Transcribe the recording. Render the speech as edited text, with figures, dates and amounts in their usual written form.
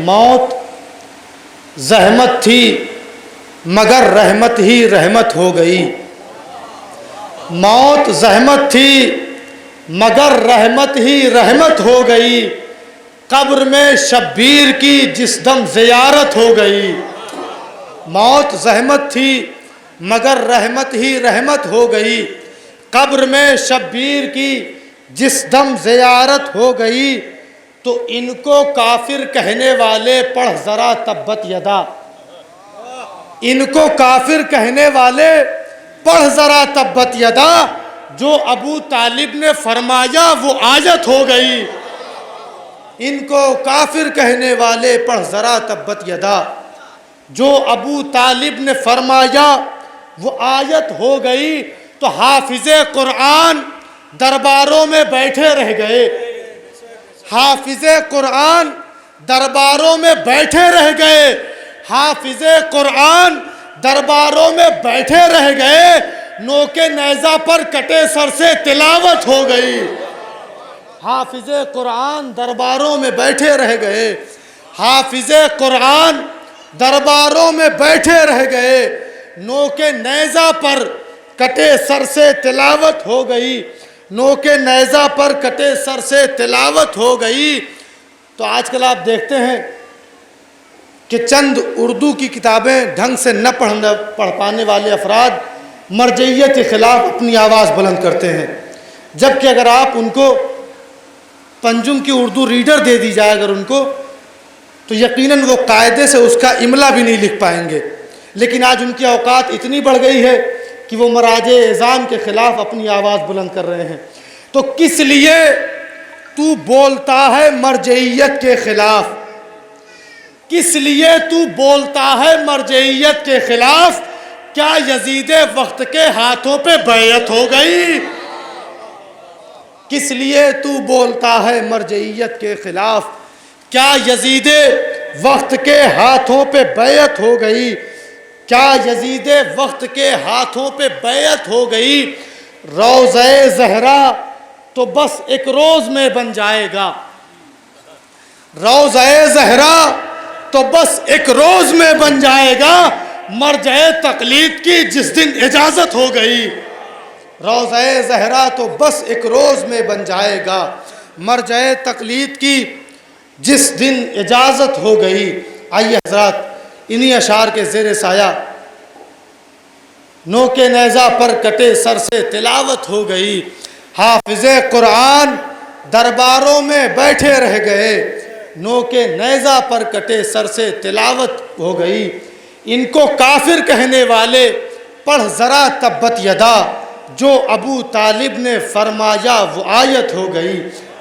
موت زحمت تھی مگر رحمت ہی رحمت ہو گئی، موت زحمت تھی مگر رحمت ہی رحمت ہو گئی، قبر میں شبیر کی جس دم زیارت ہو گئی، موت زحمت تھی مگر رحمت ہی رحمت ہو گئی، قبر میں شبیر کی جس دم زیارت ہو گئی، تو ان کو کافر کہنے والے پڑھ ذرا تبت یدا، ان کو کافر کہنے والے پڑھ ذرا تبت یدا، جو ابو طالب نے فرمایا وہ آیت ہو گئی، ان کو کافر کہنے والے پڑھ ذرا تبت یدا، جو ابو طالب نے فرمایا وہ آیت ہو گئی، تو حافظ قرآن درباروں میں بیٹھے رہ گئے، حافظ قرآن درباروں میں بیٹھے رہ گئے، حافظ قرآن درباروں میں بیٹھے رہ گئے، نوک نیزہ پر کٹے سر سے تلاوت ہو گئی، حافظ قرآن درباروں میں بیٹھے رہ گئے، حافظ قرآن درباروں میں بیٹھے رہ گئے، نوک نیزہ پر کٹے سر سے تلاوت ہو گئی، نوک نیزہ پر کٹے سر سے تلاوت ہو گئی۔ تو آج کل آپ دیکھتے ہیں کہ چند اردو کی کتابیں ڈھنگ سے نہ پڑھ پانے والے افراد مرجعیت کے خلاف اپنی آواز بلند کرتے ہیں، جبکہ اگر آپ ان کو پنجم کی اردو ریڈر دے دی جائے اگر ان کو، تو یقیناً وہ قاعدے سے اس کا املا بھی نہیں لکھ پائیں گے، لیکن آج ان کی اوقات اتنی بڑھ گئی ہے کہ وہ مراجع اعظام کے خلاف اپنی آواز بلند کر رہے ہیں۔ تو کس لیے تو بولتا ہے مرجعیت کے خلاف؟ کس لیے تو بولتا ہے مرجعیت کے خلاف؟ کیا یزید وقت کے ہاتھوں پہ بیعت ہو گئی؟ کس لیے تو بولتا ہے مرجعیت کے خلاف؟ کیا یزید وقت کے ہاتھوں پہ بیعت ہو گئی؟ کیا یزید وقت کے ہاتھوں پہ بیعت ہو گئی؟ روضہ زہرا تو بس ایک روز میں بن جائے گا، روضہ زہرا تو بس ایک روز میں بن جائے گا، مرجع تقلید کی جس دن اجازت ہو گئی، روضہ زہرا تو بس ایک روز میں بن جائے گا، مرجع تقلید کی جس دن اجازت ہو گئی۔ آئیے حضرات انہی اشعار کے زیر سایہ نوک نیزہ پر کٹے سر سے تلاوت ہو گئی، حافظ قرآن درباروں میں بیٹھے رہ گئے، نوک نیزہ پر کٹے سر سے تلاوت ہو گئی، ان کو کافر کہنے والے پڑھ ذرا تبت یدا، جو ابو طالب نے فرمایا وہ آیت ہو گئی۔